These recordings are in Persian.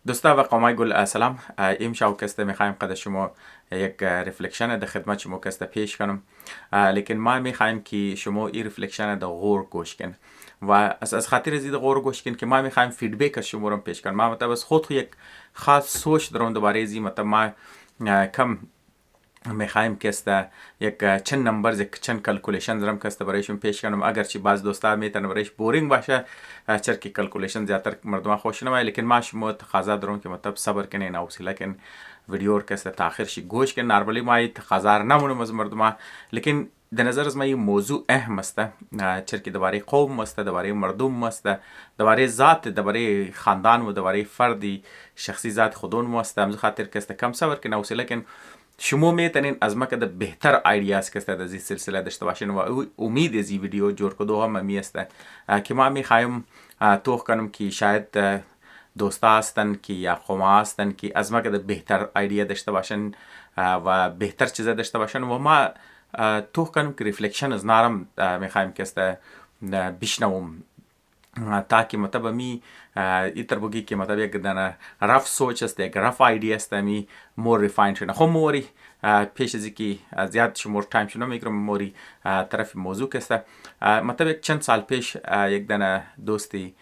دوستا و قومای گل سلام. امشب کسته میخوایم قد شما یک رفلکشن در خدمت شما کسته پیش کنم. لیکن ما میخوایم که شما این رفلکشن در غور گوش کن و از خاطر زید غور گوش کن که ما میخوایم فیدبک از شما رو پیش کنم. ما مطلب از خود یک خاص سوچ درون دوباره زی مطلب ما کم میخوایم که است یک چند نمبرز یک چند کلکولیشن درم که است برایشون پیش کنم. اگرچه بعض دوستا میتونه برایش بورینگ باشه چرا که کلکولیشن زیادتر مردم خوش نمیاد، لیکن ما شما تقاضا دارم که مطلب صبر کنین، حوصله کنین، ویدیو رو که است تاخیر شی گوش کنین. نرمالی ما تقاضا نمونم از مردم، لیکن در نظر از ما این موضوع اهم است، چرا که درباره قوم است، درباره مردم است، درباره ذات، درباره خاندان و درباره فردی شخصی ذات خودمون است. همز خاطر که است کم صبر کنین، حوصله کنین. شما میتونین از ما که بهتر آیدیاز که است از این سلسله داشته باشین و امید از این ویدیو جور کدو هم می است که ما میخوایم توخ کنم که شاید دوستا هستن که یا قوم هستن که از ما که بهتر آیدیا داشته باشن و بهتر چیزا داشته باشن و ما توخ کنم که ریفلکشن از نارم میخوایم که است بشنوم تا که مطلب می ایتر بگی که مطلب یک دانه رف سوچ است، یک رف آیدیا است، می مور ریفاین شده. خب موری پیش از که زیاد شمور تایم شده میگرم موری طرف موضوع است. مطلب یک چند سال پیش یک دانه دوستی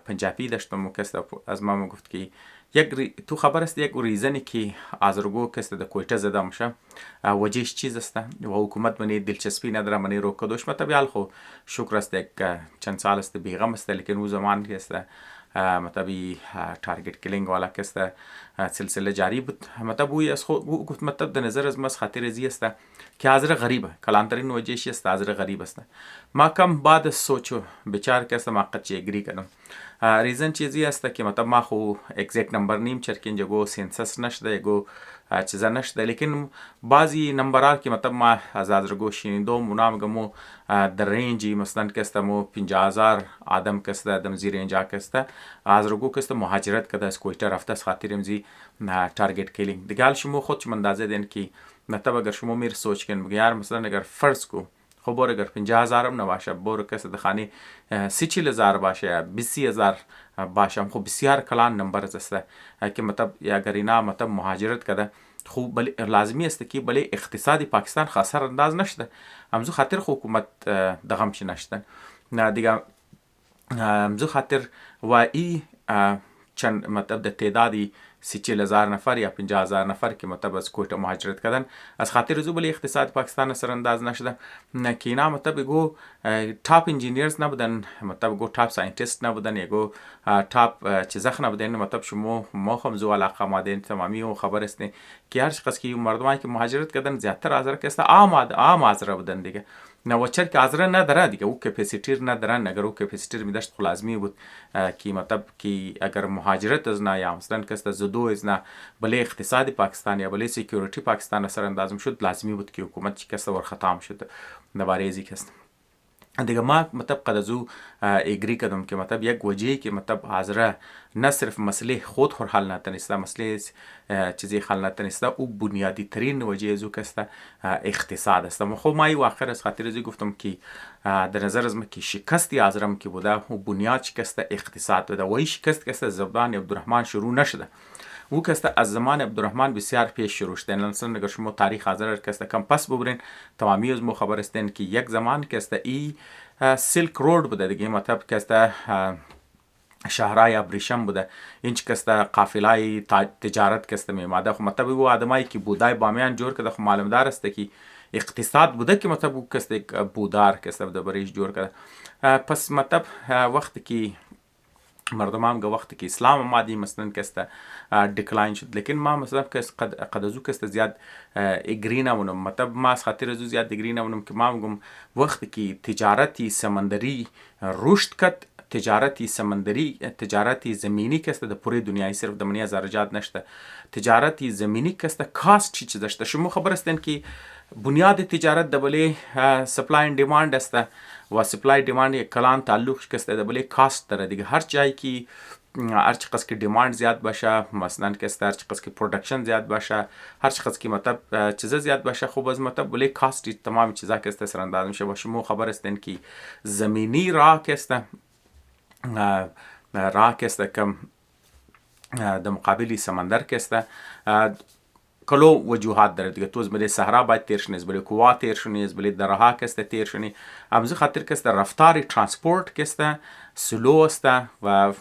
پنجابی داشتم که از ما گفت که تو خبر است یک ریزنی که آزرگو کست در کویته زده میشه وجهش چیز است و حکومت منی دلچسپی نداره منی رو کدوش مطلب خو شکر است یک چند سال است بیغم است، لیکن او زمان که است مطلبی تارگت کلینگ والا که است سلسله جاری بود. مطلب اوی از خود گفت مطلب در نظر از ما خاطر زی است که حاضر غریبه کلانترین وجهش است، حاضر غریب است. ما کم بعد سوچو بچار که است ما قد اگری کنم. ریزن چیزی است که مطلب ما خو اگزیکت نمبر نیم چرا که اینجا گو سینسس نشده گو چیزا نشده، لیکن بعضی نمبرها که مطلب ما از رو شنیدم اونا میگم در رنجی مثلا که است مو 50,000 آدم که است در زیر اینجا که است از رو که است مهاجرت کرده از کویته رفته از خاطر امزی تارگت کلینگ دیگه. حال شما خود شما اندازه دین که مطلب اگر شما میر سوچ کن بگی یار مثلا اگر فرض کو خب بار اگر 50,000 هم نباشه بار کسی دخانی 30,000 باشه یا 20,000 باشه خب بسیار کلان نمبر است که مطلب اگر اینا مطلب مهاجرت کرده خوب بله لازمی است که بله اقتصادی پاکستان خسار انداز نشده همزو خاطر حکومت دغمش نشدن نه دیگه همزو خاطر و ای چند مطلب در تعدادی 40,000 نفر یا 50,000 نفر که مطلب از کویته مهاجرت کردن از خاطر زوبل اقتصاد پاکستان سرانداز نشده نه که اینا مطلب گو تاپ انجینیرز نبودن، مطلب گو تاپ ساینتیست نبودن یا گو تاپ چیزخ نبودن. مطلب شما ما هم زو علاقه مادین تمامی و خبر است که هر شخص که مردمایی که مهاجرت کردن زیادتر حاضر که است عام حاضر بودن دیگه نه وچر که حاضر نداره دیگه او کپاسیتی ندارن. اگر او کپاسیتی می داشت لازمی بود که مطلب که اگر مهاجرت از نه یا مثلا که است زدو از نه بله اقتصادی پاکستان یا بله سکیوریتی پاکستان سر اندازم شد لازمی بود که حکومت چی کس ور ختم شد نوارزی کست دیگه. ما مطلب قد ازو اگری کردم که مطلب یک وجهی که مطلب حاضره نه صرف مسئله خود خور حل نتونسته مسئله چیزی حل نتونسته او بنیادی ترین وجه ازو که است اقتصاد است. خب ما ای واخر از خاطر ازو گفتم که در نظر از ما که شکستی حاضرم که بوده و بنیاد شکست اقتصاد بوده و این شکست که است زبان عبدالرحمن شروع نشده او که است از زمان عبدالرحمن بسیار پیش شروع شده. مثلا اگر شما تاریخ حاضر که است کم پس ببرین تمامی از مو خبر استین که یک زمان که است ای سیلک رود بوده دیگه، مطلب که است شهرهای ابریشم بوده اینچ که است قافلای تجارت که است میماده. خب مطلب او آدمایی که بودای بامیان جور که خب معلوم دار است که اقتصاد بوده که مطلب او که است یک بودار که است بریش جور کرده. پس مطلب وقتی که مردم هم وقتی که اسلام آمدی مثلا که است دکلاین شد، لیکن ما مثلا که قد ازو که است زیاد اگری نمونم. مطلب ما از خاطر ازو زیاد اگری نمونم که ما میگم وقتی که تجارتی سمندری رشد کرد، تجارتی سمندری تجارتی زمینی که است در پوری دنیای صرف در منی زرجات نشته تجارتی زمینی که است کاست چی چیز است. شما خبر استین که بنیاد تجارت دبلی سپلای اند دیماند است و سپلای دیماند یک کلان تعلق که است دبلی کاست داره دیگه. هر جایی که هر چقدر که دیماند زیاد باشه مثلا که است هر چقدر که پروداکشن زیاد باشه هر چقدر که مطلب چیز زیاد باشه خوب از مطلب بله کاست تمام چیزا که است سر انداز میشه. و شما خبر استین که زمینی راه که است راه که است کم در مقابل سمندر که است کلو وجوهات داره دیگه. تو از بله صحرا باید تیر شنی، از بله کوه تیر شنی، از بله درها که است تیر شنی. امروز خاطر که است رفتار ترانسپورت که است سلو است و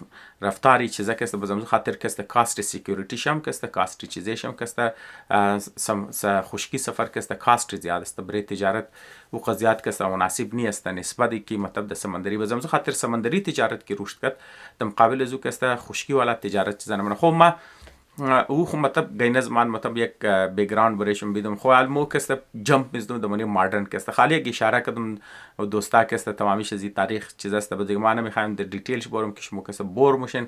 رفتاری چیزا که است بازم خاطر که است کاست سکیوریتی شم که است کاست چیزی شم که است خشکی سفر که است کاست زیاد است برای تجارت و قضیات که است مناسب نیست نسبت کی مطلب د سمندری بازم خاطر سمندری تجارت کی رشد کرد در مقابل از او که است خشکی والا تجارت چیزا نه. خب ما او خو مطلب گین زمان مطلب یک بیکگراند برایشون بیدم خو علمو که است جمپ میزدم دمانی مدرن که است خالی یک اشاره کردم و دوستا که است تمامیش از تاریخ چیز است دیگه ما نمیخوایم در دیتیلش برم که شما که است بور موشن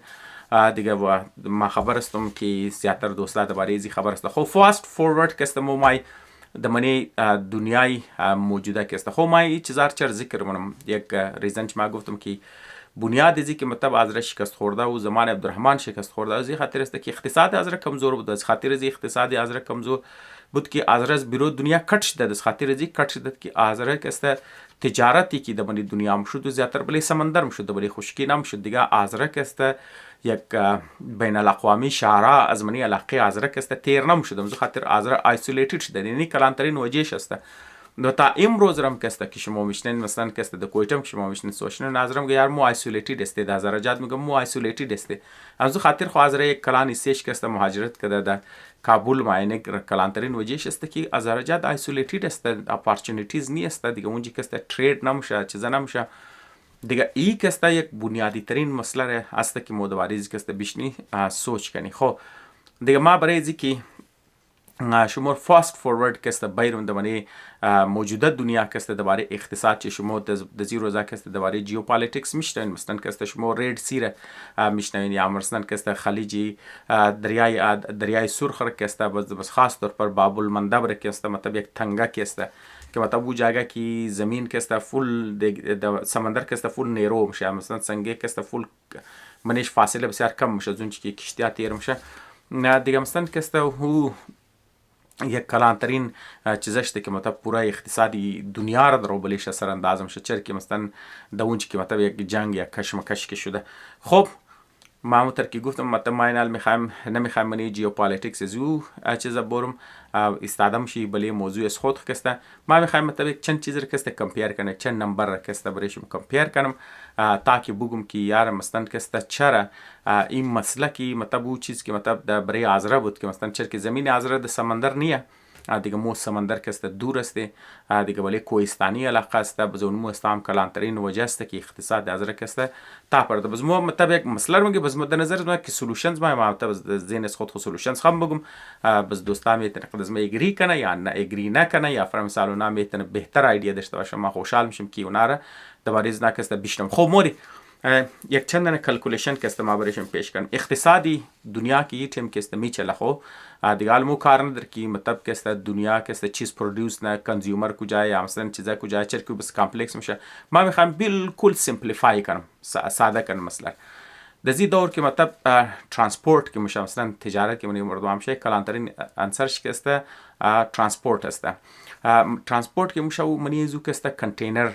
دیگه و ما خبر استم که زیاتر دوستا درباره ازی خبر است. خو فاست فورورد که است مو مای دمانی دنیای موجوده که است خو ما چیزار چر ذکر منم یک ریزن ما گفتم که بنیاد ازی که مطلب از شکست خورده و زمان عبدالرحمن شکست خورده از خاطر است که اقتصاد از کمزور بود. از خاطر از اقتصاد از کمزور بود که از بیرو دنیا کٹ شده. از خاطر از کٹ شده که از که است تجارتی که در دنیا مشود و زیاتر بلی سمندر مشود بلی خشکی نمشود دیگه. از که است یک بین الاقوامی شهرها از منی علاقه از که است تیر نمشود. از خاطر از آیسولیتد شده. یعنی کلانترین وجهش است. نو تا امروز رم که است که شما میشنین مثلا که است در کویتم که شما میشنین سوشن نظرم که یار مو آیسولیتد است در زرجات میگم مو آیسولیتد است. از خاطر خو از یک کلانی سیش که است مهاجرت کرده در کابل ماینه کلانترین وجهش است که از زرجات آیسولیتد است. اپورتونیتیز نیست دیگه. اونجا که است ترید نمیشه چیزا نمیشه دیگه. ای که است یک بنیادی ترین مسئله است که مودواریزی که است بیشنی سوچ کنی. خب دیگه ما برای ازی که شما فاست فورورد که است بیرون دمانی موجوده دنیا که است درباره اقتصاد چه شما در زی روزا که است درباره جیوپالیتیکس میشنین مثلا که است شما رید سیره میشنین یا مثلا که است خلیجی دریای سرخ که است بس خاص طور پر باب المندب که است مطلب یک تنگه که است که مطلب وہ جگہ کی زمین که است فول سمندر که است فول نیرو میشه مثلا سنگه که است فول منش فاصله بسیار کم میشه زون که کشتیا تیر میشه دیگه مثلا که است هو یک کلانترین چیزشته که مطلب پورا اقتصادی دنیا را در بلیش اثر انداز میشه چرا که مثلا دونچ که مطلب یک جنگ یا کشمکش که شده. خب ما که گفتم مطلب ما اینال نمیخوایم منی جیوپالیتیکس زو چیزا برم استادم شی بلی موضوع از خود کسته ما میخوایم مطلب چند چیز را کسته کمپیر کنه چند نمبر را کسته بریشم کمپیر کنم تاکه بگم که یار مثلا کسته چرا این مسئله که مطلب او چیز که مطلب در برای آذره بود که مثلا چرا که زمین آذره در سمندر نیه دیگه مو سمندر که است دور است دیگه ولی کوهستانی علاقه است بزون مو استام کلانترین وجه است که اقتصاد از که است تا پرده بز مو مطلب یک مسئله رو میگه بز مد نظر ما که سولوشنز ما مطلب زین از خود سولوشنز خام بگم بز دوستام میتونه بز ما اگری کنه یا نه اگری نکنه یا فرام مثلا نام میتونه بهتر ایده داشته باشه ما خوشحال میشم که اوناره درباره از نکسته بیشتم. خب موری یک چندان کلکولیشن که است ما برایشون پیش کنم اقتصادی دنیا کی تیم که است میچله خو دیگه مو کار نداره که مطلب که است دنیا که است چیز پرودوس نه کنزیومر کجای یا مثلا چیزا کجای چرا که بس کامپلکس میشه ما میخوام بالکل سیمپلیفای کنم ساده کنم. مثلا در زی دور که مطلب ترانسپورت که میشه مثلا تجارت که منی مردم همشه کلانترین انسرش که است ترانسپورت است ترانسپورت که میشه منی زو که است کنتینر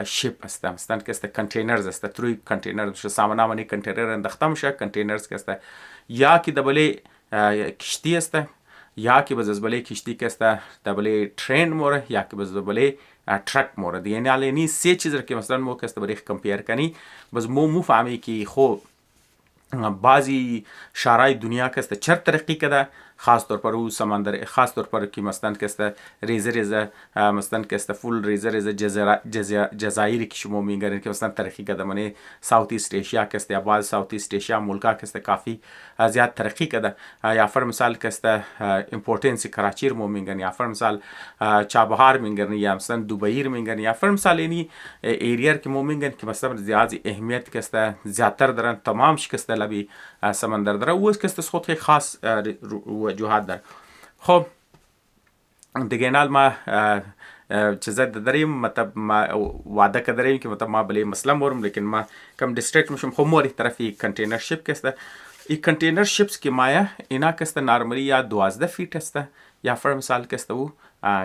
شیپ است مثلا که است کنتینرز است تروی کنتینر شو سامانا منی کنتینر انداخته میشه کنتینرز که است یا که دبلی کشتی است یا که باز بله کشتی که است دبلی ترین موره یا که باز بله ترک موره یعنی علی سه چیز که مثلا مو که است بری کمپیر کنی باز مو فهمی که خو بعضی شهرهای دنیا که است چر ترقی کرده خاص طور پر او سمندر خاص طور پر که مثلا که است ریزه مثلا که است فول ریزه جزایری که شما میگن که مثلا ترقی کرده منی ساوت ایست ایشیا که است یا بعض ساوت ایست ایشیا ملکا که است کافی زیاد ترقی کرده یا فر مثال که است امپورتنس کراچی رو میگن یا فر مثال چابهار میگن یا مثلا دبی میگن یا فر مثال یعنی ایریا که میگن که مثلا زیاد اهمیت که است زیاتر دارن تمام شکست لبی سمندر داره و که است خود خاص وجوهات داره. خب دیگه نال ما چیزا داریم مطلب ما وعده کردیم که مطلب ما بلی مسلم ورم لیکن ما کم دیستریکت میشم خب موری طرفی کنتینر شیپ که است این کنتینر شیپس که مایا اینا که است نارملی یا 12 فیت است یا فر مثال که است او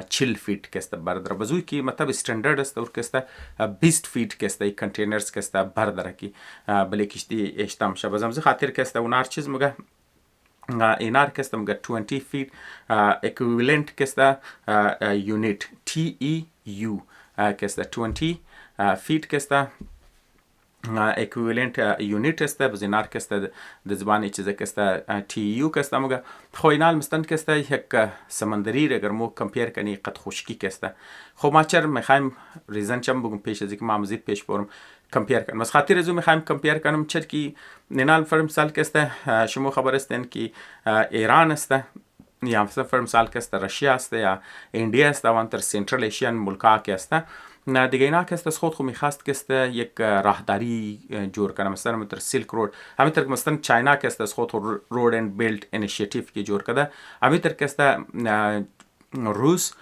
40 فیت که است برداره بزوی که مطلب استاندارد است اور که است 20 فیت که است کنتینرز که است برداره کی بله کشتی اشتام شه بزمز خاطر که است اونار چیز مگه اینار که است مگه 20 فیت اکویولنت که است یونیت TEU که است 20 فیت که است اکویولنت یونیت است بزینار که است د زبانی چیزه که است TEU که است مگه خوینال مستند که است یک سمندری اگر مو کمپیر کنی قد خشکی که است خب ما چر میخوایم ریزن چم بگم پیش از اینکه ما مزید پیش برم کمپیر کنم از خاطر ازو میخوایم کمپیر کنم چر کی نینال فرم سال که است شما خبر است که ایران است یا فرم سال که است روسیه است یا ایندیا است و انتر سنترال ایشیان ملکا که است نه دیگه اینا که است خود خو میخواست که است یک راهداری جور کنه مثلا متر سیلک رود همینطور که مثلا چاینا که است خود رود اند بیلد اینیشیتیو که جور کرده همینطور که است روس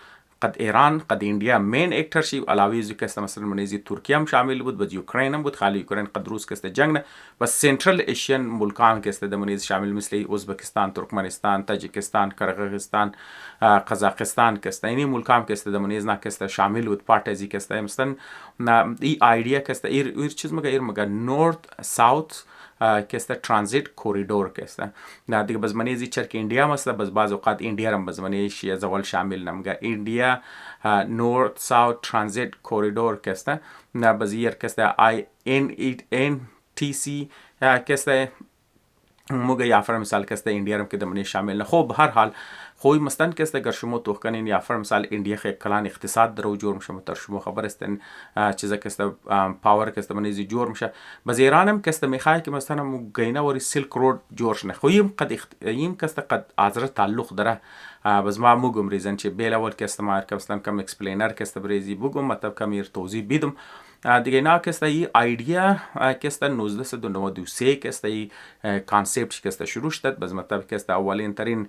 قد ایران قد ایندیا مین اکتر شی علاوه از که است مثلا منیزی ترکیه هم شامل بود و اوکراین هم بود خالی اوکراین قد روس که است جنگ نه و سنترال ایشین ملکان که است د منیز شامل مثل ازبکستان ترکمنستان تاجیکستان قرقیزستان قزاقستان که است اینی ملکان که است د منیز نه که است شامل بود پارت ازی که است مثلا ای ایدیا که است ایر چیز مگه نورث ساوث که است ترانزیت کوریدور که است نه دیگه باز منیزی چرک انډیا مسله باز بعض اوقات انډیا هم باز منی شی زول شامل نمگه انډیا نورث ساوث ترانزیت کوریدور که است نه باز یر که است INTC که است موگه یافر مثال که است انډیا هم که د منی شامل نه خب هر حال خوی مستن که است اگر شما تو کنین یا فرم مثال انډیا خې کلان اقتصاد درو جوړ مشه متر شما خبر استن چیزا که است پاور که است منیزی جوړ مشه باز ایران هم که است میخوای که مثلا مو گینه وری سیلک رود جوړ نه خویم قد ایم که است قد ازر تعلق داره باز ما موگم ریزن چه بیل اول که است ما که مثلا کم اکسپلینر که است بریزی بگم مطلب کم ایر توضیح بدم دیگه اینا که است ای ایدیا که است 1993 که است ای کانسپت که است شروع شد باز مطلب که است اولین ترین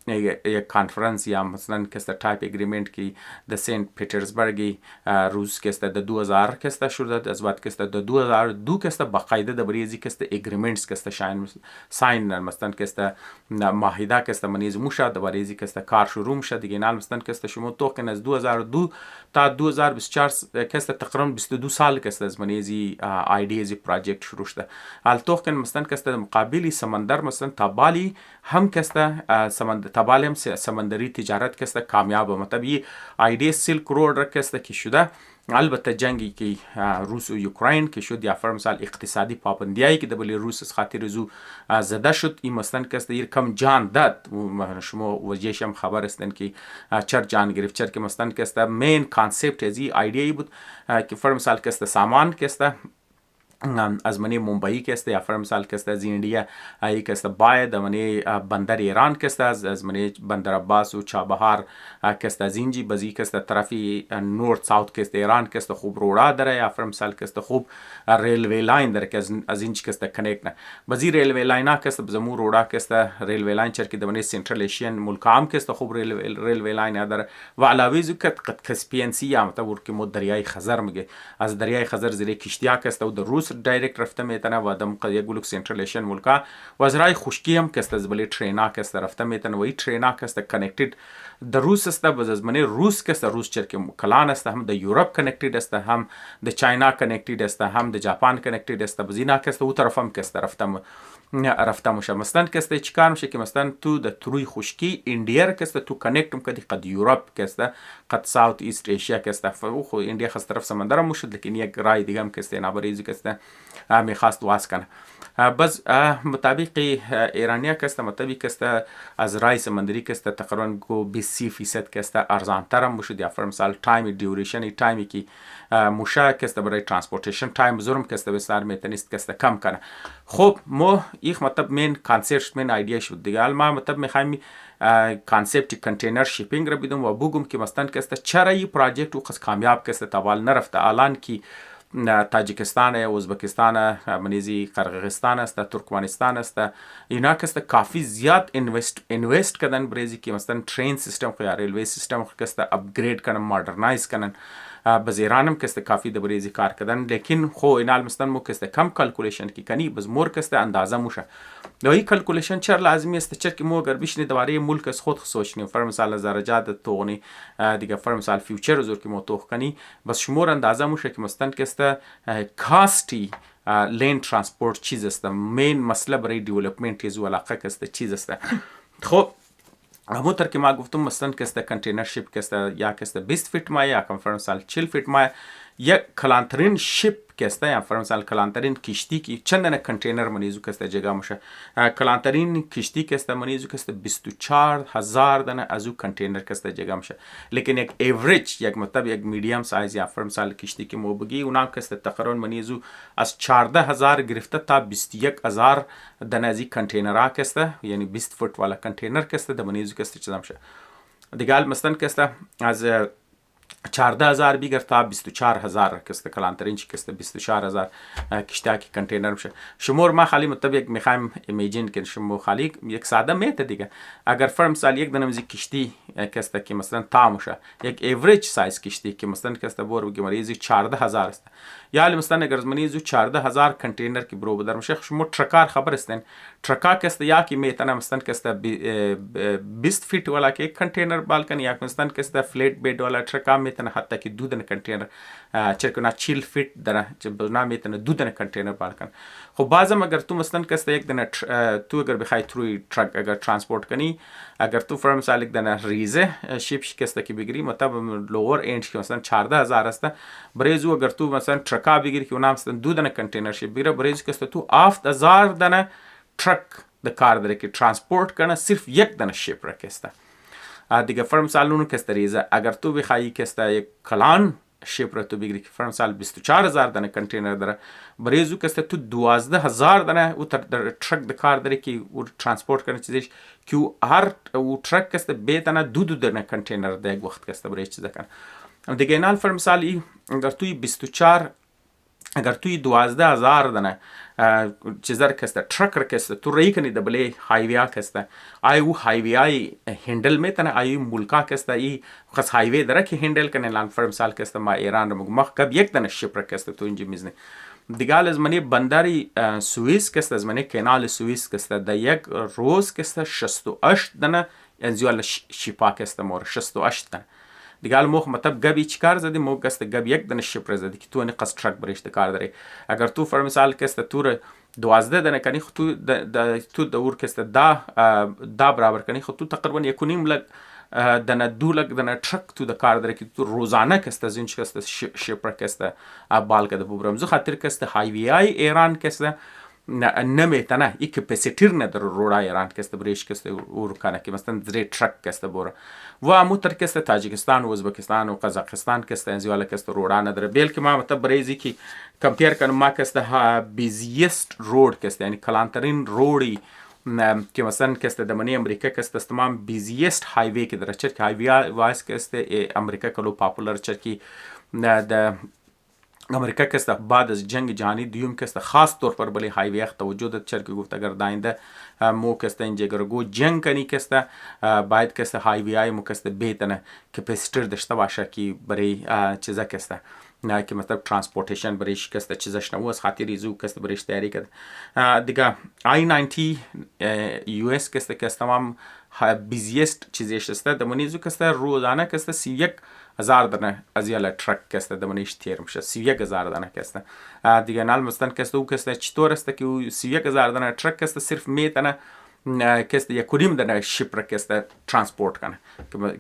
یک کانفرنس یا مثلا که است تایپ اگریمنت کی د سنت پیترزبرگی روز که است د 2000 که است شروع از بعد که است د 2002 که است باقاعده د بریزی که است اگریمنتس که است ساین مثلا که است معاهده که است منیز موشه د بریزی که است کار شروع میشه دیگه نه مثلا که است شما تو که از 2002 تا 2024 که است تقریبا 22 سال که است از منیزی ایدیزی پروژه شروع شده حال تو که مثلا که است مقابلی سمندر مثلا تابالی هم که است تبال هم سمندری تجارت که است کامیاب مطلب این ایدی سیلک رود که است که شده البته جنگی که روس و اوکراین که شد یا فرم مثال اقتصادی پابندیایی که دبلی روس از خاطر زو زده شد این مثلا که است کم جان داد شما وجهش هم خبر هستن که چر جان گرفت چر که مثلا که است مین کانسپت از این ایدی بود که فرم مثال که است سامان که است از منی ممبئی که است یا فرم مثال که است از انډیا ای که است باید منی بندر ایران که است از منی بندر عباس و چابهار که است از اینجی بزی که است طرفی نورث ساوث که است ایران که است خوب روڑا داره یا فرم مثال که است خوب ریلوی لاین داره که از اینج که است کنیکت نه بزی ریلوی لاین که است بزمو روڑا که است ریلوی لاین چر که د منی سنترال ایشین ملکام که است خوب ریلوی لاین داره و علاوه ز که کسپین سی یا مطلب ور که مو دریای خزر میگه از دریای خزر زیر کشتیا که است و د روس دایرکت رفته میتونه و دم قضیه گلوک سنترال ایشین ملکا وزرای خشکی هم که است از بلی ترینا که است رفته میتونه و این ترینا که است کنکتد د روس است باز از منی روس که است روس چر که کلان است هم د یورپ کنکتد است هم د چاینا کنکتد است هم د ژاپن کنکتد است بزینا که است او طرف هم که است رفته مشه مثلا که است چیکار میشه که مثلا تو د تروی خشکی انډیا که است تو کنکتم کدی قد یورپ که است قد ساوث ایست ایشیا که است خو انډیا خاص طرف سمندر هم شد لیکن یک رای دیگه هم که است نابریزی که است میخواست واس کنه بس مطابق ایرانیا که است مطابق است از رای سمندری که است تقریبا گو 20% که است ارزان تر هم شد یا فرض مثال تایم دیوریشن تایمی که موشه که است برای ترانسپورتیشن تایم زورم که است بسیار میتونست که است کم کنه خب ما یک مطلب مین کانسپت مین ایدیا شد دیگه ما مطلب میخوایم کانسپت کنتینر شیپینگ رو بدم و بگم که مثلا که است چرا این پروژه و خاص کامیاب که است تاوال نرفته الان که تاجیکستان ازبکستان منیزی قرقیزستان است ترکمنستان است اینا که است کافی زیاد اینوست کردن بریزی که مثلا ترین سیستم یا ریلوی سیستم که است اپگرید کنن مدرنایز کنن بزیرانم که کافی د بریزی کار کردن، لیکن خو اینال مستن مو که کم کالکولیشن کی کنی بز مور که اندازه موشه دایی کالکولیشن چر لازمی است چر که مو اگر بشنی دواره ملک از خود خصوصنی فر مثال درجات توغنی دیگه فر مثال فیوچر زور که مو توخ کنی بس شمور اندازه موشه که مستن که کاستی لین ترانسپورت چیز است مین مسئله برای دیولپمنت یزو علاقه که چیز است. خب همونطور که ما گفتم مثلا که کنتینر شیپ که یا که 20 فیت مایه یا مثلا 40 فیت مایه یک کلانترین شیپ که یا مثلا کلانترین کشتی که چندن کنتینر منیزو که جگه میشه کلانترین کشتی که منیزو که 24000 دانه از او کنتینر که جگه میشه، لیکن یک ایوریج یک مطلب یک میدیم سایز یا مثلا کشتی که مو بگی اونم که تقریبا منیزو از 14000 گرفته تا 21000 دانه از کنتینرها که یعنی 20 فوت والا کنتینر که د منیزو که چیزا میشه دیگه مثلا که از 14000 بیگر تا 24000 که کلانترین که 24000 کشتی که کنتینر میشه شمور ما خالی مطلب یک میخوایم ایمیجین که شما خالی یک ساده میته دیگه اگر فرم سال یک دنه کشتی که مثلا تاموشه یک ایوریج سایز کشتی که مثلا که بور بگی مریضی 14000 است یا مثلا اگر منیزو 14000 کنتینر کی برو بدر میشه شما ترکار خبر استن ترکا که یا کی میتونه مثلا که 20 فیت والا که کنتینر بالکن یا مثلا که فلیت بیڈ والا ترکا میتونه حتی که دو دنه کنتینر چرکنا 40 فیت دره چه بنا میتونه دو دنه کنتینر بالکن. خب بازم اگر تو مثلا که یک دنه تو اگر بخوای تروی ترک اگر ترانسپورت کنی اگر تو فرم سال یک دنه ریزه شیپ شکسته کی بگیری مطلب لوور اینج که مثلا 14000 است بریزو اگر تو مثلا ترکا بگیری که اونم مثلا دو دنه کنتینر شیپ بگیره بریزو که تو 7000 دنه ترک د کار داره که ترانسپورت کنه صرف یک دنه شیپ رکسته دیگه فرم سالونو که ریزه اگر تو بخوای که یک کلان شیپ را تو بگیری که فرم سال 24000 دنه کنتینر داره بریزو که تو 12000 دنه او در ترک د کار داره که او ترانسپورت کنه چیزش که هر او ترک که بیتنه دو دنه کنتینر ده یک وقت که بریز چیزا کنه دیگه اینال فرم سالی اگر توی 24 اگر توی 12000 دنه چیزر کسته ترک رکسته تو رای کنی دبلی هایویا کسته آی او هایویای هندل میتونه آی ملکا کسته ای خاص هایوی داره که هندل کنه لان فرم سال کسته ما ایران رو مخ کب یک دنه شیپ رکسته تو اینجا میزنه دیگه از منی بندری سوئیس کسته از منی کانال سوئیس کسته د یک روز کسته 68 دنه انزیال شیپا کسته مور 68 دنه دیگه مخ مطلب گبی چیکار زدی مو گست گب یک دنه شیپ زدی که تو نه قص ترک برشته کار داره اگر تو فر مثال کسته تور 12 دنه کنی خو تو دور کسته دا برابر کنی خو تو تقریبا یکونیم لگ دنه دو لگ دنه ترک تو د کار داره که تو روزانه کسته زین کسته شیپ کسته بال کده ببرم زو خاطر کسته هایوی ای ایران کسته نمیتونه ای کپاسیتی نداره رودا ایران کسته بریش کسته اور کنه که مثلا زری ترک کسته بوره و اموتر کسته تاجیکستان و ازبکستان و قزاقستان کسته انزیواله کسته رودا نداره بیل که ما مطلب بریزی که کمپیر کنم ما کسته بیزیست رود کسته یعنی کلانترین رودی که مثلا کسته دمانی امریکا کسته تمام بیزیست هایوی که داره چرکی هایوی وایس کسته امریکا کلو پاپولر چرکی د امریکا کسته بعد از جنگ جهانی دوم کسته خاص طور پر بلی هایوی توجه داد چرکی گفت اگر داینده مو کسته اینجا گو جنگ کنی کسته باید کسته هایوی های مو کسته بیتنه کپاسیتر داشته باشه که برای چیزا کسته نه که مطلب ترانسپورتیشن برایش کسته چیزش نمو از خاطری زو کسته برایش تیاری کرد دیگه I-90 US کسته تمام بیزیست چیزیش است دمونی زو کسته روزانه کسته 31000 دانه از یالا ترک کسته دمونیش تیر میشه 31000 دانه کسته دیگه نال مستن کسته او کسته چطور است که 31000 دانه ترک کسته صرف میتونه کسته یکونیم دانه شیپ را کسته ترانسپورت کنه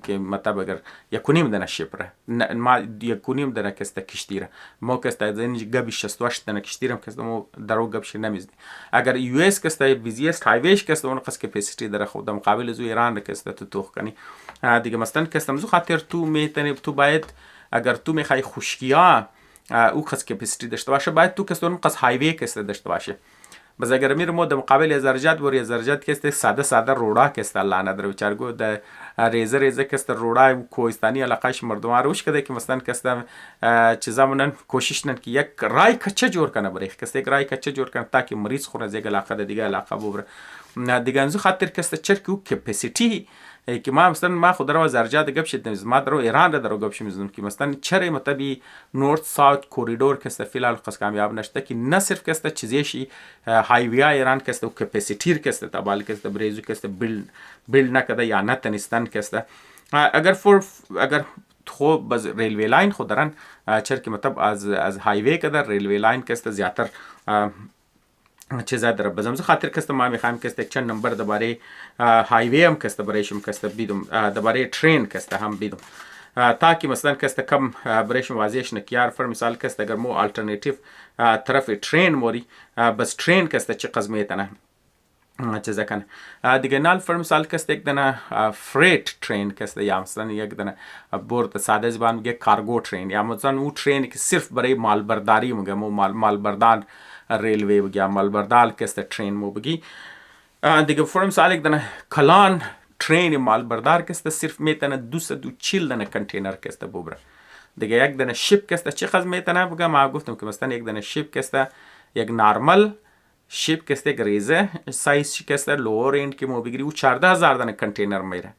که مطلب اگر یکونیم دانه شیپ را ما یکونیم دانه کسته کشتی را ما کسته از این گبی 68 دانه کشتی را کسته ما درو گبش نمیزنی اگر یو اس کسته بیزیست هایویش کسته اون قص کپاسیتی داره خود مقابل زو ایران را کسته تو توخ کنی دیگه مثلا کسته مزو خاطر تو میتونی تو باید اگر تو میخوای خشکیا او قص کپاسیتی داشته باشه باید تو کسته اون قص هایوی کسته داشته باشه بس اگر میرم د مقابل زرجات ور زرجات کسته ساده روډا کسته الله نه درو چرګو د ریزه کسته روډا کوهستانی علاقهش مردم روش کده که مثلا کسته چیزا منن کوشش نن که یک رای کچه جوړ کنه بریخ کسته یک رای کچه جوړ کنه تاکي مریض خو زیګ علاقه د دیګه علاقه بوبره نه دیګه انزو خاطر کسته چرکو کپاسیتی که ما مثلا ما خود رو زرجات گپ شد ما درو ایران رو درو گپ شد که مثلا چرا متبی نورت ساوت کوریدور که است فعلا قص کامیاب نشده که نه صرف که است چیزیشی هایوی ایران که است و کپاسیتیر که است تابال که است بریزو که است بیل نکده یا نه تنستان که است اگر خب باز ریلوی لاین خود دارن چرا که مطلب از هایوی که در ریلوی لاین که است زیاتر چیزا در بزمز خاطر کست ما میخوایم کست یک چند نمبر درباره هایوی هم کست برایشم کست بیدم درباره ترین کست هم بیدم تاکي مثلا کست کم برایشم واضحش نکیار فر مثال کست اگر مو الټرنیټیو طرف ترین موري بس ترین کست چه قسمیت نه چیزا کنه دیگه نال فر مثال کست یک دنه فریت ترین کست یا مثلا یک دنه برد ساده زبان میگه کارگو ترین یا مثلا او ترین که صرف برای مالبرداری میگه مو مالبردار ریلوی بگی یا مالبردار کست ترین مو بگی دیگه فر مثال یک دنه کلان ترین مالبردار کست صرف میتونه 240 دنه کنتینر کست ببره دیگه یک دنه شیپ کست چه خز میتونه بگم ما گفتم که مثلا یک دنه شیپ کست یک نارمل شیپ کست یک ریزه سایز کست لور اند که مو بگیری او 14000 دنه کنتینر میره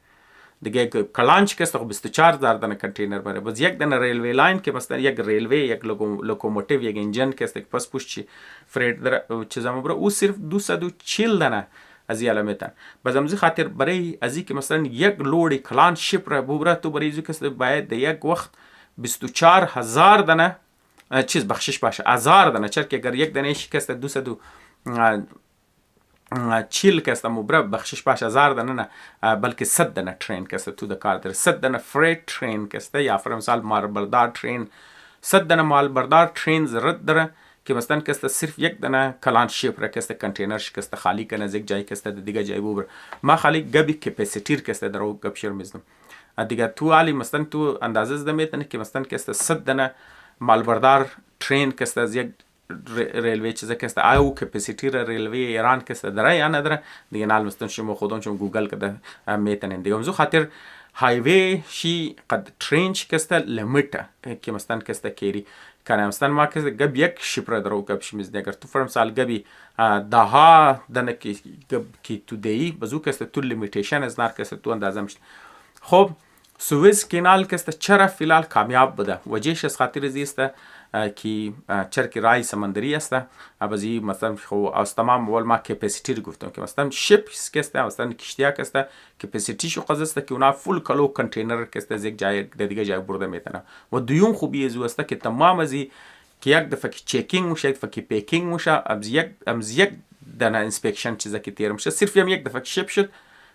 دیگه کلانچ کست خب 24000 دنه کنتینر میره باز یک دنه ریلوی لاین که مثلا یک ریلوی یک لوکوموتیو یک انجن کست یک پس پوش فریت در چیزا مبره او صرف 240 دنه از یالا میتن بازمزی خاطر برای ازی که مثلا یک لوری کلان شیپ را ببره تو برای ازی کست باید در یک وقت 24000 دنه چیز بخشش باشه 1000 دنه چرا که اگر یک دنه شکست 240 کست مبره بخشش باشه 1000 دنه نه بلکه 100 دنه ترین کست تو د کار در 100 دنه فریت ترین کست یا فر مثال مالبردار ترین 100 دنه مالبردار ترین ضرورت داره که مثلا کست صرف یک دنه کلان شیپ را کست کنتینر شکست خالی کنه از یک جای کست دیگه جای ببره ما خالی گبی کپاسیتیر کست درو گپ شیر میزنم دیگه تو علی مثلا تو اندازه زده میتونه که مثلا کست 100 دنه مالبردار ترین کست از یک ریلوی چیزا کست او کپاسیتیر ریلوی ایران کست داره یا نداره دیگه نال مثلا شما خودون شما گوگل کده میتونین دیگه مزو خاطر هایوی شی قد ترینچ کست لیمیت که مثلا کست کیری کنه مثلا ما کست گب یک شیپر درو گب شمیز اگر تو فرم سال گبی دها دنه کی تو دی بزو کست تو لیمیتیشن از نار کست تو اندازه میشه خب سوئز کانال کست چرا فیلال کامیاب بوده وجهش از خاطر زیسته که چرکی رای سمندری است ابزی مثلا خو از تمام اول ما کپاسیتی گفتم که مثلا شیپ کست مثلا کشتیا کست کپاسیتی شو قضاست که اونا فول کلو کنتینر کست از یک جای دیگه جای برده میتونه و دوم خوبی از است که تمام ازی که یک دفعه که چکینگ میشه یک دفعه که پیکینگ میشه ابز یک دنا انسپکشن چیزا که تیر میشه صرف یک دفعه شیپ شد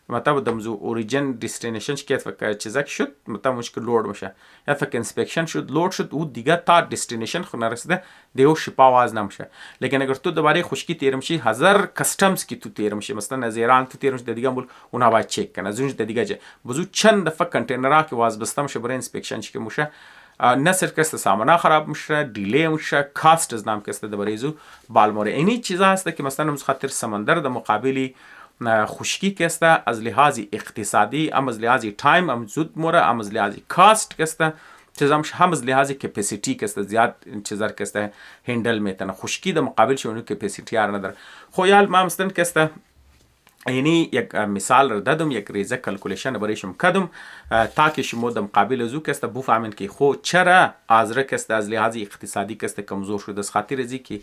متى دمزو اوريجين ديستنيشن شكيت فك چیزاك شد متى مشكل لورد مشه یا فك انسپکشن شد لورد شد او دیگه تا ديستنيشن خونه رسیده دیو شپا واز نمیشه لیکن اگر تو دوباره خشکی تیر میشی هزار کاستمز کی تو تیر میشی مثلا از ایران تو تیر میشی دیگه مول اونا باید چک کنه از اونج دیگه جه بزو چند دفعه کنتینرها که واز بستم شه برای انسپکشن چی میشه نه صرف کست سامانه خراب میشه دیلی میشه کاست از نام کست دوباره زو بالموره اینی چیزا هست که مثلا مز خاطر سمندر د مقابلی خشکی کسته از لحاظ اقتصادی ام از لحاظ تایم ام زود موره ام از لحاظ کاست کسته چیزامش هم از لحاظ کپاسیتی کسته زیاد چیزار کسته هندل میتونه خشکی د مقابل شونو کپاسیتی ار نداره خو یال ما مثلا کسته یعنی یک مثال را دادم یک ریزه کلکولیشن برایشم کدم تا که شما د مقابل زو کسته بفهمین که خو چرا ازره کسته از لحاظ اقتصادی کسته کمزور شده از خاطر ازی که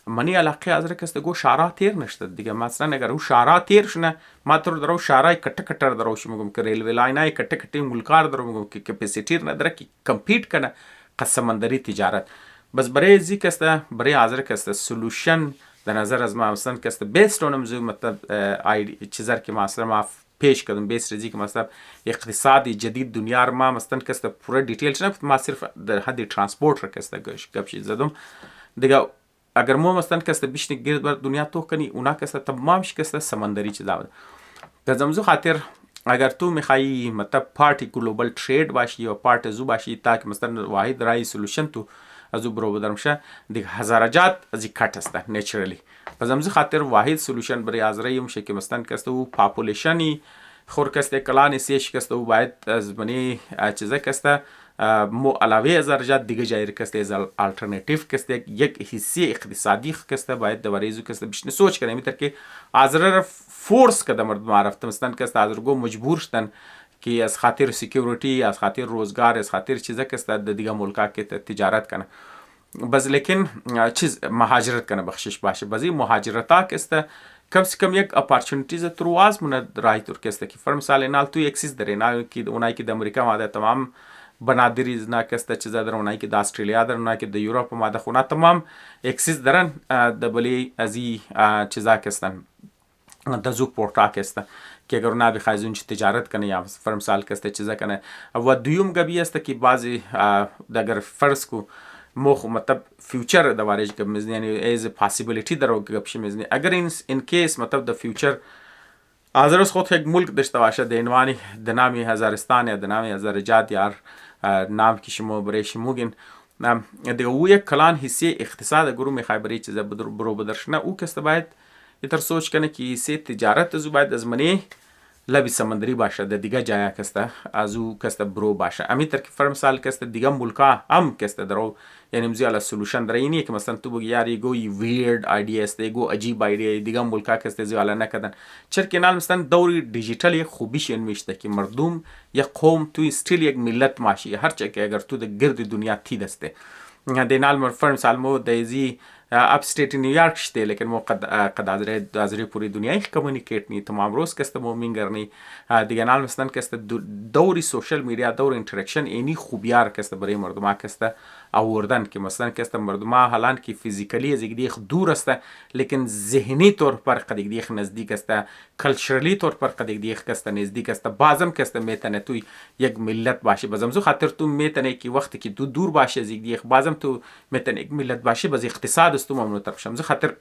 منی علاقه از رکست گو شارع تیر نشده دیگه مثلا اگر او شارع تیر شنه ما تر درو شارع کټ کټر دروش میگم که ریلوی لاینای کټ کټ ملکار درو میگم که کپاسیتی نداره که کمپیت کنه قسمندری تجارت بس برای زی کسته برای حاضر کسته سولوشن در نظر از ما مثلا کسته بیست اونم زو مطلب چیزر که مثلا ما پیش کردم بیس رزی که مثلا اقتصادی جدید دنیا ما مثلا کسته پورا دیتیل شنه ما صرف در حد ترانسپورت را کسته گپشی زدم دیگه اگر ما مثلا کسته بیشتر گرد بر دنیا تو کنی اونا کسته تمامش کسته سمندری چیزا بود در زمزو خاطر اگر تو میخوایی مطلب پارتی گلوبال ترید باشی یا پارت زو باشی تا که مثلا واحد رای سولوشن تو ازو برو بدرم شه دیگه هزارجات ازی کٹ است نیچرلی پس زمزو خاطر واحد سولوشن برای ازرای میشه که مثلا کسته او پاپولیشنی خور کسته کلانی سیش کسته او باید از منی چیزا کسته مو علاوه از درجات دیگه جای کسته از الټرنیټیو کسته یک حصه اقتصادی کسته باید دوباره زو کسته بشنه سوچ کنه میتر که ازره فورس کده مردم رفتن استن که است از رگو مجبور شدن که از خاطر سکیوریتی، از خاطر روزگار، از خاطر چیزا که است در دیگه ملکا که تجارت کنه. بس لیکن چیز مهاجرت کنه بخشش باشه. بازی مهاجرتا که است کم سے کم یک اپورتونیتیز ترواز من رای تور که است که فرم سال اینال تو اکسیس داره نه که اونایی که د امریکا ماده تمام بنادری نه که است چیزا در اونایی که د استرالیا در اونایی که د یوروپ ماده خونه تمام اکسیس دارن د بلی ازی چیزا که استن د زو پورتا که است که اگر اونا بخواهی اونچ تجارت کنه یا فرم سال که است چیزا کنه و دویم گبی است که بعضی اگر فرض کو مخ مطلب فیوچر د وارج که مزنی یعنی ایز پاسیبیلیتی در گپش مزنی اگر این کیس مطلب د فیوچر آزرس خود یک ملک داشته باشه دینوانی د نامی هزارستان یا د نامی هزارجات یا نام که شما برای شموگین دیگه او یک کلان حصه اقتصاد گروه میخوای برای چیزا برو بدرشنه او کسته باید یتر سوچ کنه که حصه تجارت زو باید از منی لبی سمندری باشه د دیگه جایا کسته ازو کسته برو باشه امی تر که فرم سال کسته دیگه ملکا هم کسته درو یعنی مزی علا سولوشن در اینیه که مثلا تو بگی یار یگو ویرد ایدیا است یگو عجیب ایدیا دیگه ملکا کسته زی علا نکدن چرا که نال مثلا دوری دیجیتال یک خوبیش این میشته که مردم یک قوم توی استیل یک ملت ماشی هر چه که اگر تو د گرد دنیا تی دسته دینال فرم سال مو دیزی اپ ستیت نیویورک شته لیکن مو قد آذری پوری دنیای کمیونیکیت نی تمام روز کسته مو مینگرنی دیگه نال مثلا کسته دوری سوشل میدیا دور اینتراکشن اینی خوبیار کسته برای مردم کسته آوردن که مثلا کسته مردم حالان که فیزیکلی از یک دور است لیکن ذهنی طور پر قد یک نزدیک است کلچرلی طور پر قد یک کسته نزدیک است بازم کسته میتونه تو یک ملت باشه بازم زو خاطر تو میتونه که وقتی که تو دور باشه از یک بازم تو میتونه یک ملت باشه باز اقتصاد است تو ممنوع تر بشم زو خاطر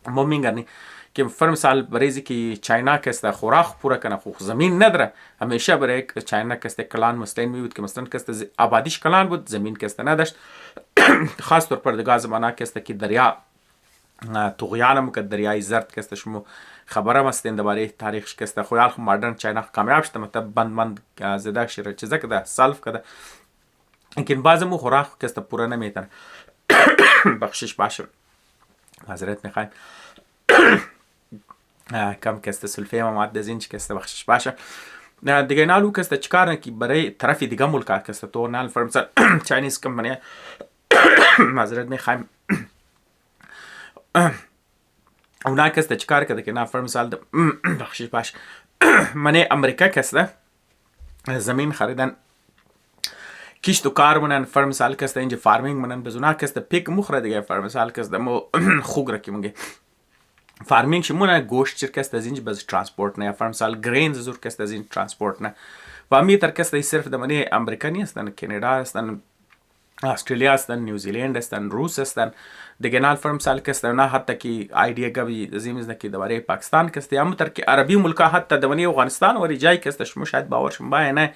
مومینگرنی که فرم سال بریزی که چاینا کسته خوراک پورا کنه خو زمین نداره همیشه برای چاینا کسته کلان مستین می بود که مثلا کسته آبادیش کلان بود زمین کسته نداشت خاص طور پر دگاه زمانه کسته که دریا طغیانم که دریای زرد کسته شما خبرم استین درباره تاریخش کسته خویال خو مدرن چاینا کامیاب شده مطلب بند زده شیر چیزا کده سالف کده لیکن بعضمو خوراک کسته پورا نمیتن بخشش باشه حضرت میخوایم کم کسته سلفه مواد دزینچ کسته بخشش باشه دیگه نالو کسته چکار نکی برای طرفی دیگه ملکات کسته تو نال فرمسل چاینیز کمپنی حضرت میخوایم اونا کسته چکار کده که نا فرمسل بخشش باشه منی امریکا کسته زمین خریدن کشت و کار منن فرمسال کسته اینجا فارمینگ منن بزونا کسته پیک مخره دیگه فرمسال کسته مو خوگ رکی منگه فارمینگ شمونه گوشت چیر کست از اینج بز ترانسپورت نه فرمسال گرینز زور کست از این ترانسپورت نه و امی تر کست صرف دمانی امریکانی هستن کانادا هستن استرالیا هستن نیوزیلند هستن روس هستن دیگه نال فرمسال کست نه حتی که ایدیا گبی زیمز نکی دوباره پاکستان کست امی تر که عربی ملکا حتی دمانی افغانستان وری جای کست شما شاید باور شما بای نه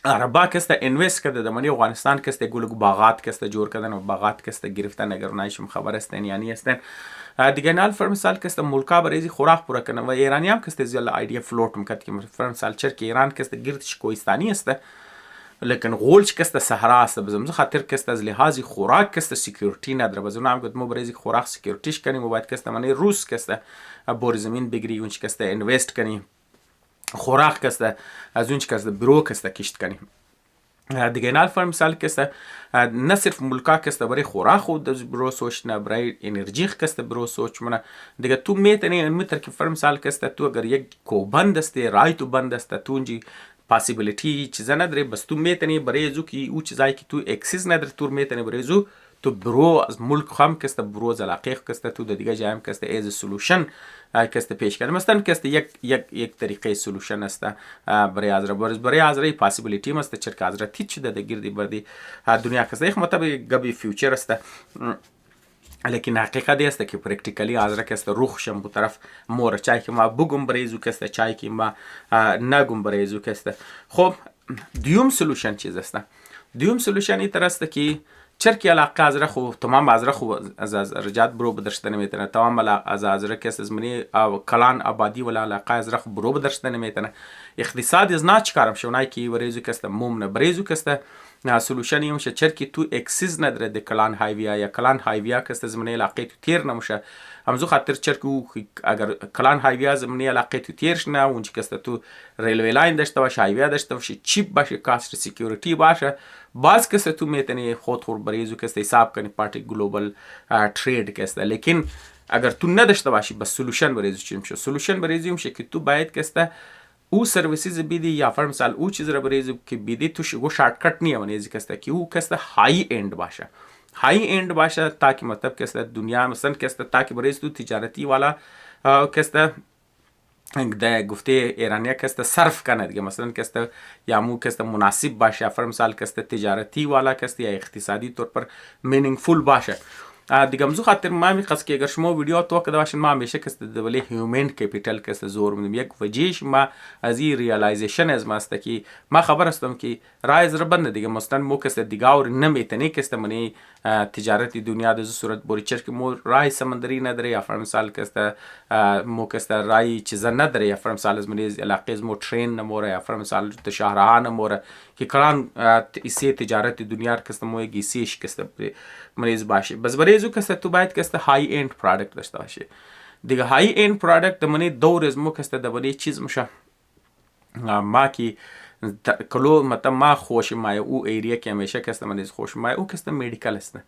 عربا کسته انویست کرده دمانی افغانستان کسته گلگو باغات کسته جور کردن و باغات کسته گرفتن اگر اونایشم خبر هستن یعنی هستن دیگه نال فرمسال کسته ملکا بریزی خوراک پورا کنه و ایرانی هم کسته زیاده ایدیا فلوت میکرد که فرمسال چر که ایران کسته گردش کوهستانی هسته لیکن غولش کسته صحرا هسته بزمزو خاطر کسته از لحاظی خوراک کسته سکیورتی نداره بزونه هم گفت ما بریزی خوراک سکیورتیش کنیم و باید کسته منی روس کسته بور زمین بگیری اونچ کسته انویست کنی خوراک کسته از اونچ کسته برو کسته کشت کنیم دیگه نال فرمسال کسته نه صرف ملکا کسته برای خوراک خود برو سوچ نه برای انرژی کسته برو سوچ منه دیگه تو میتونی انمیتر که فرمسال کسته تو اگر یک کوبند استه رای تو بند استه تو انجی پاسیبیلیتی چیزا نداره بس تو میتونی برای زو که او چیزایی که تو اکسیس نداره تو میتونی برای زو تو برو از ملک هم کسته برو از علاقه کسته تو دیگه جایم کسته ایز سولوشن کسته پیش کرده مثلا کسته یک طریقه سولوشن است برای ازره برای ازره پاسیبیلیتی مست چرک ازره تیچ ده گردی بردی دنیا کسته یک مطلب گبی فیوچر است لیکن حقیقت است که پرکتیکلی ازره کسته روح شم بو طرف مور چای که ما بگم برای زو کسته چای که ما نگم برای زو کسته خب دیوم سولوشن چیز است دیوم سولوشن این است که چرکی علاقه ازره خو تمام ازره خو از رجات برو بدرشته نمیتونه تمام از ازره کس از منی کلان آبادی ولا علاقه ازره برو بدرشته نمیتونه اقتصاد از ناچ کارم شونای کی بریزو کسته مومنه بریزو کسته سولوشن میشه چرکی تو اکسیز نداره د کلان هایویا یا کلان هایویا که زمینه علاقه تو تیر نمیشه همزو خاطر چرکو اگر کلان هایویا زمینه علاقه تو تیرش نه اونجا که تو ریلوی لاین داشته باشه هایویا داشته باشه چیپ باشه کاست سکیوریتی باشه باز که تو میتونی خود خور بریزو که حساب کنی پارتی گلوبال ترید که لیکن اگر تو نداشته باشی بس سولوشن بریزو چی میشه سولوشن بریزو میشه که تو باید که او سرویسز بیدی یا فر مثال او چیز را بریزو که بیدی تو شو شارتکٹ نیه ونیزی که او که های اند باشه های اند باشه تاکي مطلب که دنیا مثلا که تاکي بریز تو تجارتی والا که د گفته ایرانیا که صرف کنه دیگه مثلا که یا مو که مناسب باشه فر مثال که تجارتی والا که یا اقتصادی طور پر مینینگفول باشه دیگه همزو خاطر ما میخواست که اگر شما ویدیو تو که داشتین ما همیشه که دوله هیومن کپیتال که زور میدم یک وجهش ما از این ریالایزیشن از ماست که ما خبر هستم که رایز را بند دیگه مثلا مو که دیگه اور نمیتنی که منی تجارتی دنیا د صورت بوری چر که مو رای سمندری نداره یا فرض مثال که مو که رای چیز نداره یا فرض مثال از منی علاقه از مو ترین نموره یا فرض مثال د شهرها نموره که کلان ایسی تجارت دنیا که مو گیسیش که مریض باشه بس بریزو که تو باید که های اند پروداکت داشته باشه دیگه های اند پروداکت منی دور از مو که دبلی چیز میشه ما کی کلو مطلب ما خوش مای او ایریا که همیشه که مریض خوش مای او که مدیکال است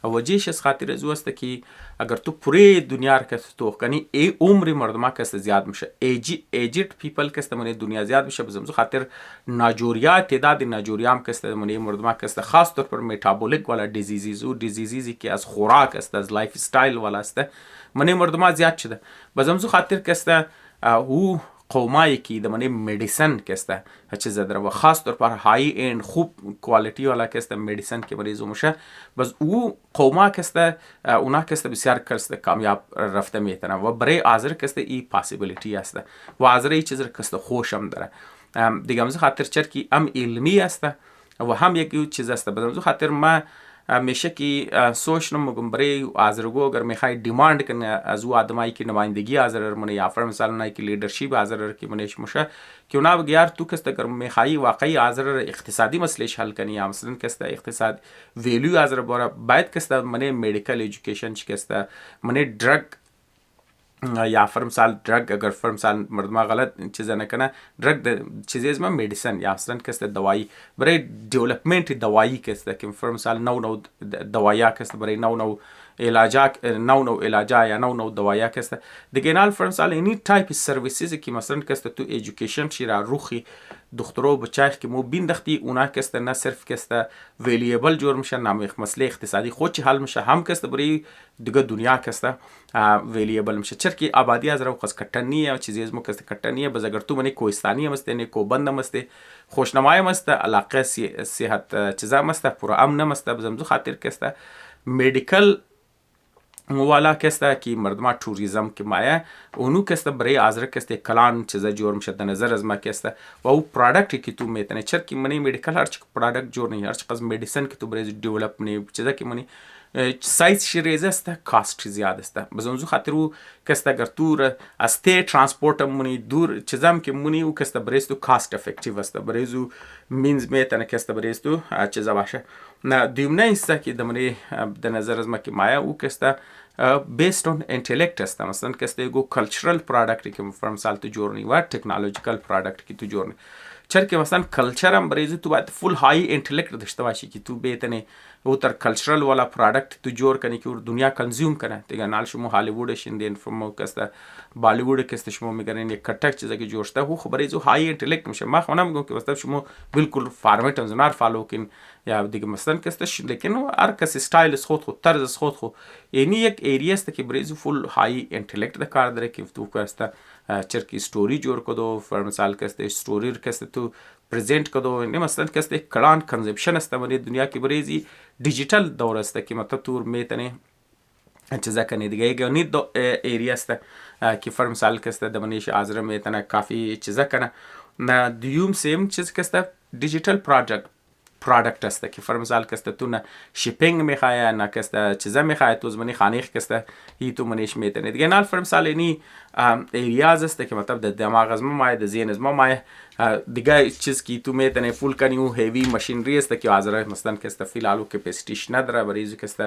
وجهش از خاطر از است که اگر تو پوری دنیا که تو کنی ای عمر مردم که زیاد میشه ایجیت پیپل که من دنیا زیاد میشه بزمزو خاطر ناجوریا تعداد ناجوریا هم که من مردم که خاص طور پر میتابولیک والا دیزیزز و دیزیزی که از خوراک است از لایف استایل والا است من مردم زیاد شده بزمزو خاطر که او قومایی که دمنه مدیسن کسته چیز داره و خاص طور پر های اند خوب کوالیتی والا کسته مدیسن که مریض میشه بس او قوما کسته اونا کسته بسیار کسته کامیاب رفته میتونه و برای حاضر کسته ای پاسیبیلیتی است و حاضر ای چیز کسته خوشم داره دیگه همز خاطر چرکی هم علمی است و هم یک چیز است بس خاطر ما همیشه که سوچ نمگم برای حاضرگو اگر میخوای دیماند کنه از او آدمایی که نمایندگی حاضر منه یا فر مثلا نه که لیدرشپ حاضر کی منش میشه که اونا بگه یار تو کسته اگر میخوای واقعی حاضر اقتصادی مسئلهش حل کنی یا مثلا کسته اقتصاد ویلیو حاضر باره باید کسته منه مدیکال ایژوکیشن چی کسته منه درگ یا فر مثال درگ اگر فر مثال مردم غلط چیز نکنه درگ چیزی از من مدیسن یا مثلا کسته دوائی برای دیولپمنت دوائی کسته که فر مثال نو دوایا کسته برای نو علاجا یا نو دوایا کسته دیگه نال فر مثال اینی تایپ سرویسز که مثلا کسته تو ایژوکیشن شیرا روخی دخترو بچه که مو بیندختی اونا کسته نه صرف کسته ویلیبل جور میشه نه مسئله اقتصادی خودش حل میشه هم کسته برای دیگه دنیا کسته ویلیبل میشه چرکی آبادی از رو خاص کٹنیه چیزی از مو کسته کٹنیه بس اگر تو منی کوهستانی مسته نه کوبند مسته خوشنمای مسته علاقه صحت چیزا مسته پر امن مسته بزمزو خاطر کسته مدیکل والا کسته که مردم توریزم که مایه اونو کسته برای حاضر کسته کلان چیزا جور میشه در نظر از ما کسته و او پروداکتی که تو میتونه چرکی منی مدیکل هر چی پروداکت جور نه هر چی قز مدیسن که تو برای دیولپ نه چیزا که منی سایز شریز است کاست زیاد است بس اونجا خاطر او کسته اگر تو استه ترانسپورت منی دور چیزام که منی او کسته برای تو کاست افکتیو است برای او مینز میتونه کسته برای تو چیزا باشه نه دیومنه است که دمنی در نظر از ما که مایا او کسته based on intellect است مثلا کسته گو کلچرل پروداکت که فرم سال تو جورنی و تکنولوژیکال پروداکت که تو جورنی چرا که مثلا کلچر هم برای تو باید فول های انتلیکت داشته باشی که تو بهتنه او تر کلچرل والا پروداکت تو جور کنی که دنیا کنزیوم کنه دیگه نال شما هالیوود شیندین فرمو کسته بالیوود کسته شما میگن یک کټک چیزا که جوړشته هو خبرې زو های انتلیکت میشه ما خونم میگم که مثلا شما بالکل فارمت انزنار فالو کین یا دیگه مثلا کسته لیکن هر کس استایل خود طرز خود یعنی یک ایریا است که برای فول های انتلیکت د کار داره که تو کسته چرکی स्टोरी जोड़ को दो फॉर मिसाल कस्ते स्टोरी कस्ते तो प्रेजेंट को दो ने مثلا कस्ते कलान कंजप्शन است बने दुनिया की बरेजी डिजिटल दौर است की मतलब तूर में तने چیزا کنی دیگه یک نید دو ایریا است که فॉर मिसाल कस्ते दमनीश आजर में तने काफी چیزا کنه ना دیوم سیم چیز कस्ते डिजिटल پروداکت است که فॉर मिसाल कस्ते تو نه شیپینگ میخوای نه कस्ते چیزا میخوای تو زمانی خانیخ कस्ते هی تو منیش میتونه دیگه نال فॉर मिसाल اینی ایریاز است که مطلب در دماغ از ما مایه، در ذهن از ما مایه. دیگه چیز که تو میتونه فول کنی و هیوی ماشینری است که حاضر مثلا که است فی الحال کپاسیتیش نداره برای اینکه است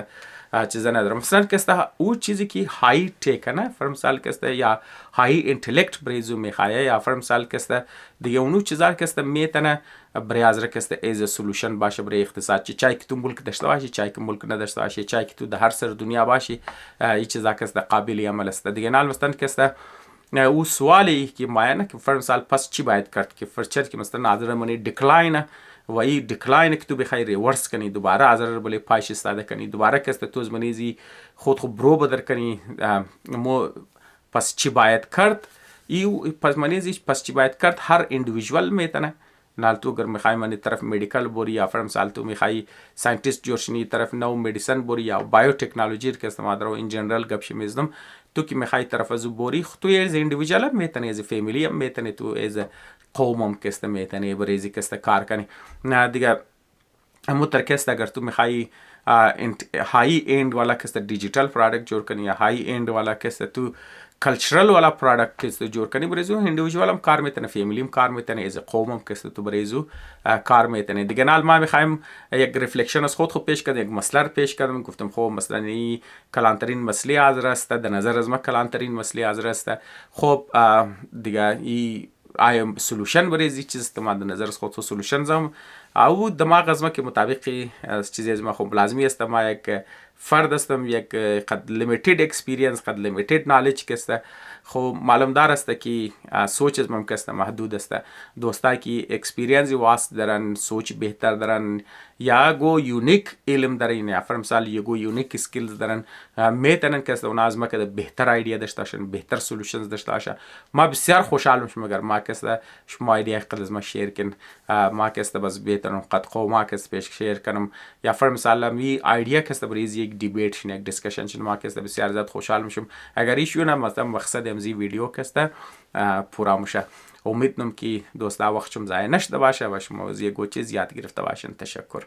چیز نداره. مثلا که است او چیزی که های تک نه فرم سال که است یا های اینتלקت بریزو میخواه یا فرم سال که است دیگه اونو چیزا که است میتونه برای حاضر که است ایز سولوشن باشه برای اقتصاد. چای که تو ملک داشته باشی، چای که ملک نداشته باشی، چای که تو در هر سر دنیا باشی، این چیزا که است قابل عمل است دیگه. نال مثلا که است او سوالی که مایه که فرم سال پس چی باید کرد که فرچر که مثلا حاضر منی دکلاین و این دکلاین که تو بخوای ریورس کنی دوباره حاضر بله پایش استاده کنی دوباره که است تو از منیزی خود برو بدر کنی مو پس چی باید کرد ای پس منیزی پس چی باید کرد هر اندیویژوال میتونه. نال تو اگر میخوای من طرف مدیکل بوری یا فرم سال تو میخوای ساینتیست جورشنی طرف نو مدیسن بوری یا بایو تکنولوژی که استفاده درو ان جنرال گپش میزدم تو که میخوای طرف از بوری تو از اندیویژوال میتونه از فامیلی میتونه تو از قومم که است میتونه بریزی که است کار کنی. نه دیگه همون ترکست اگر تو میخوای های اند والا که است دیجیتال پروداکت جوړ کنی یا های اند والا که است تو کلچرل والا پروداکت که است جوړ کنی بریزو اندیویژوال هم کار میتونه، فامیلی هم کار میتونه، از قومم که است تو بریزو کار میتونه دیگه. نال ما میخوایم یک ریفلکشن از خود پیش کردم، یک مسئله پیش کردم، گفتم خب مثلا این کلانترین مسئله حاضر است در نظر از ما کلانترین مسئله حاضر است. خب دیگه این آیا سولوشن بریزی چیز تو ما در نظر از خود سولوشن زم او دماغ از ما که مطابق از چیزی از ما خب لازمی است ما یک فرد هستم، یک قد لیمیتد اکسپریانس قد لیمیتد نالج که است خب معلوم دار است که سوچ از ما که است محدود است. دوستا که اکسپریانس واسط دارن، سوچ بهتر دارن یا گو یونیک علم دارن یا فرم سال یا گو یونیک اسکیلز دارن میتونن که است اون از ما که بهتر ایده داشته باشن، بهتر سولوشنز داشته باشن. ما بسیار خوشحال میشم اگر ما که است شما ایده قد از ما شیر کن، ما که است بس بهترم قد قوما که است پیش شیر کنم یا فرم سال می ایده که است بریز یک دیبیت شین یک دیسکشن شین ما که است بسیار زیاد خوشحال میشم اگر ایشون مثلا مقصد امزی ویدیو که است پورا میشه. امید کنم که دوستا وقتشم ضایع نشده باشه و شما از یک چیز یاد گرفته باشین. تشکر.